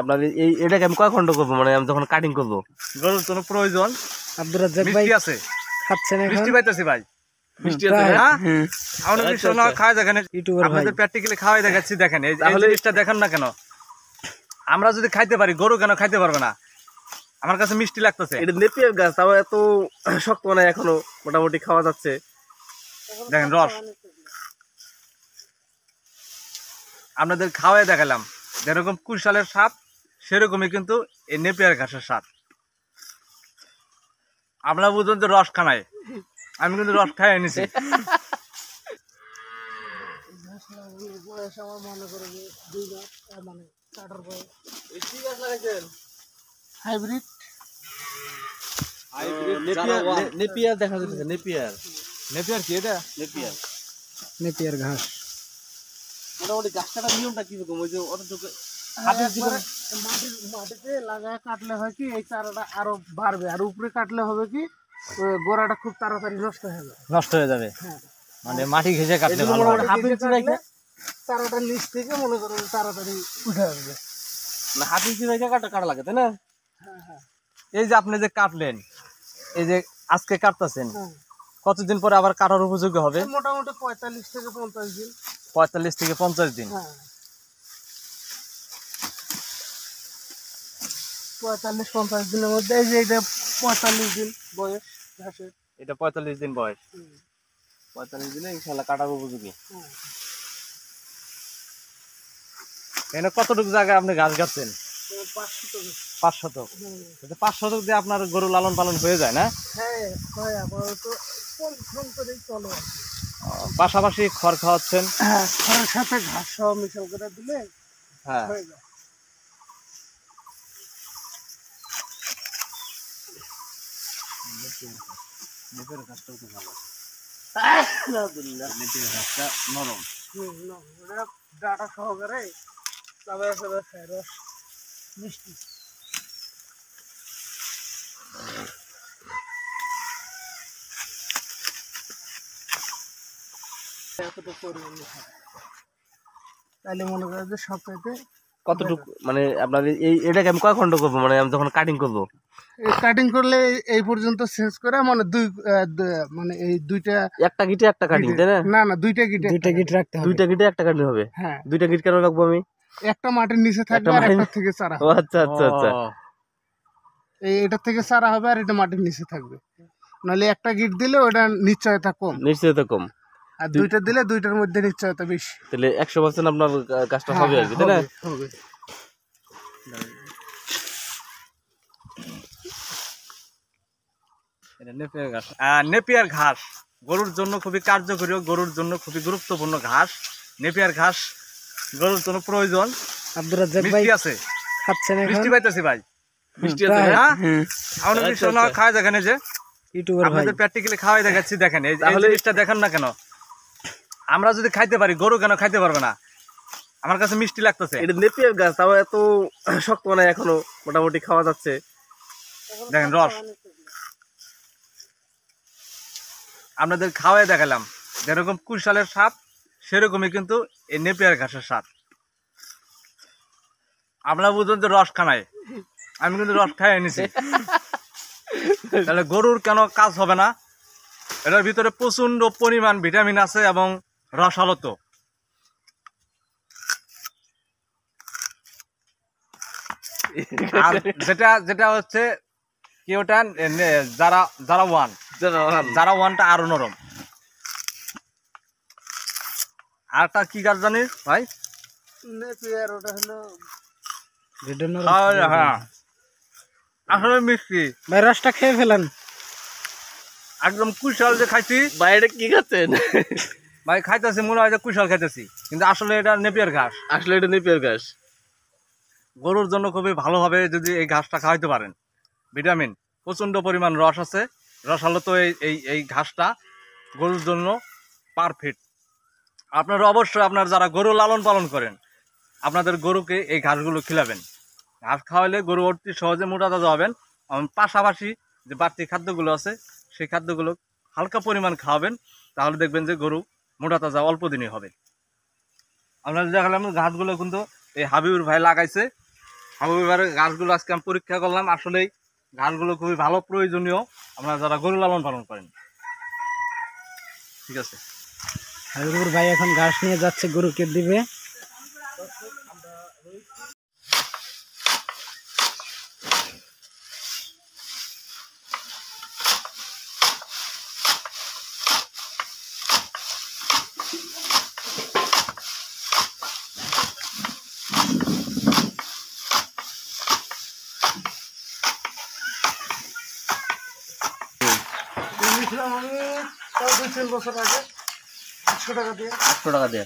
আপনার এই এটাকে আমি কয় খন্ড করবো, মানে আমি যখন কাটিং করবো গরুর কোনো প্রয়োজন। আব্দুর রাজ্জাক ভাই আছে খাচ্ছেন এখন, মিষ্টি পাইতেছি ভাই, মিষ্টি আছে হ্যাঁ। আমরা মিষ্টি না খাই দেখেন, ইউটিউবার ভাই আপনাদের প্র্যাকটিক্যালি খাওয়াই দেখাচ্ছি, দেখেন এই জিনিসটা দেখেন না কেন। আমরা যদি খাইতে পারি, গরু কেন খাইতে পারবে না? আমার কাছে মিষ্টি লাগতেছে। এটা নেপিয়ার গাছ, তাও এত শক্ত মানে এখনো মোটামুটি খাওয়া যাচ্ছে। দেখেন রস আপনাদের খাওয়াই দেখালাম, যেরকম কুশালের স্বাদ সেরকমই কিন্তু এই নেপিয়ার ঘাসের স্বাদ। আমরা বুঝুন যে রস খানাই, আমি কিন্তু রস খাই এনেছি। হাইব্রিড নেপিয়ার দেখা যাচ্ছে, নেপিয়ার নেপিয়ার কি এটা? নেপিয়ার নেপিয়ার ঘাস। মোটামুটি গাছ কাটার নিয়মটা কিরকম? ওই যে অতটুকু মাটিতে লাগায় কাটলে হয় কি এই চারাটা আরো বাড়বে, আর উপরে কাটলে হবে কি ওই গোড়াটা খুব তাড়াতাড়ি নষ্ট হয়ে যাবে। নষ্ট হয়ে যাবে, মানে মাটি ঘেঁষে কাটলে চারাটা নিচ থেকে মনে করো তাড়াতাড়ি উঠে আসবে। না হাত ইঞ্চি রেখে কাটা লাগে, তাই না? এই যে আপনি যে কাটলেন, এই যে আজকে কাটতেছেন, কতদিন পরে আবার কাটার উপযোগী হবে? মোটামুটি 45 থেকে 50 দিন। 45 থেকে 50 দিন। 45-50 দিনের মধ্যে এই যে এটা 45 দিন বয়স ঘাসের, এটা 45 দিন বয়স। 45 দিনে ইনশাআল্লাহ কাটার উপযোগী। এখানে কতটুকু জায়গায় আপনি গাছ গাচ্ছেন? 5 শতক। 5 শতক দিয়ে আপনার গরু লালন পালন হয়ে যায় না? হ্যাঁ হয়, আপাতত কম করেই চলে। পাশাপাশি খড় খাওয়াচ্ছেন? হ্যাঁ, খড়ের সাথে ঘাস সহ মিশাল করে দিলে হ্যাঁ হয়ে যায়। নেপিয়ার ঘাসটাও তো ভালো। আলহামদুলিল্লাহ, নেপিয়ার ঘাসটা নরম। ওটা ডাটা সহকারে চাবায় চাবায় খায়, রস মিষ্টি। তাহলে মনে করে যে সপ্তাহে কতটুকু মানে আপনার এই এটাকে আমি কয় খন্ড করবো, মানে আমি যখন কাটিং করবো? কাটিং করলে এই পর্যন্ত শেষ করে মানে মানে এই দুইটা একটা গিটে একটা কাটিং, তাই না? না দুইটা গিট রাখতে হবে। দুইটা গিটে একটা কাটিং হবে। হ্যাঁ, দুইটা গিট কেন রাখবো আমি? একটা মাটির নিচে থাকবে আর একটা থেকে চারা। ও আচ্ছা আচ্ছা আচ্ছা, এটা থেকে চারা হবে আর এটা মাটির নিচে থাকবে। নাহলে একটা গিট দিলে ওটা নিশ্চয়তা কম, নিশ্চয়তা কম, আর দুইটা দিলে দুইটার মধ্যে নিশ্চয়তা বেশি। তাহলে 100% আপনার কাজটা হবে আর কি, তাই না? হবে। নেপিয়ার ঘাস গরুর জন্য খুবই কার্যকরী, গরুর জন্য খুবই গুরুত্বপূর্ণ ঘাস। নেপিয়ার ঘাস গরুর জন্য প্রয়োজন। আব্দুর রাজ্জাক ভাই মিষ্টি আছে খাচ্ছেন এখন, মিষ্টি পাইতেছি ভাই, মিষ্টি আছে হ্যাঁ। আমরা মিষ্টি না খাই দেখেন, এই যে ইউটিউবার ভাই আপনাদের প্র্যাকটিক্যালি খাওয়াই দেখাচ্ছি, দেখেন এই জিনিসটা দেখেন না কেন। আমরা যদি খাইতে পারি, গরু কেন খাইতে পারবে না? আমার কাছে মিষ্টি লাগতেছে। এটা নেপিয়ার গাছ, তাও এত শক্ত মানে এখনো মোটামুটি খাওয়া যাচ্ছে। দেখেন রস আপনাদের খাওয়াই দেখালাম, যেরকম কুশালের স্বাদ সেরকমই কিন্তু এই নেপিয়ার ঘাসের স্বাদ। আমরা বুঝুন যে রস খানাই, আমি কিন্তু রস খাই এনেছি। তাহলে গরুর কেন কাজ হবে না? এটার ভিতরে প্রচন্ড পরিমাণ ভিটামিন আছে এবং রসালত। আর যেটা হচ্ছে কি ওটা যারা ওয়ানটা আরো নরম। আরটা কি গাছ জানিস ভাই? নেপিয়ার, ওটা হলো হ্যাঁ আসলে মিষ্টি ভাই, রসটা খেয়ে ফেলেন একদম। কুশাল যে খাইছি ভাই, এটা কি খাচ্ছেন ভাই? খাইতেছি মনে হয় যে কুশাল খাইতেছি, কিন্তু আসলে এটা নেপিয়ার ঘাস। আসলে এটা নেপিয়ার ঘাস গরুর জন্য খুবই ভালোভাবে যদি এই ঘাসটা খাওয়াইতে পারেন। ভিটামিন প্রচণ্ড পরিমাণ রস আছে, রসালো তো এই ঘাসটা গরুর জন্য পারফেক্ট। আপনারা অবশ্যই আপনার যারা গরু লালন পালন করেন, আপনাদের গরুকে এই ঘাসগুলো খিলাবেন। ঘাস খাওয়ালে গরু অতি সহজে মোটা তাজা হবেন। পাশাপাশি যে বাড়তি খাদ্যগুলো আছে সেই খাদ্যগুলো হালকা পরিমাণ খাওয়াবেন, তাহলে দেখবেন যে গরু মোটা তাজা অল্প দিনই হবে। আপনারা দেখালাম ঘাসগুলো কিন্তু এই হাবিবুর ভাই লাগাইছে, এবারে ঘাসগুলো আজকে আমি পরীক্ষা করলাম, আসলেই ঘাসগুলো খুবই ভালো, প্রয়োজনীয় আপনারা যারা গরু লালন পালন করেন। ঠিক আছে, হাবিবুর ভাই এখন ঘাস নিয়ে যাচ্ছে, গরুকে দিবে। আমি 2-3 বছর আগে 800 টাকা দিয়ে। 800 টাকা দিয়ে।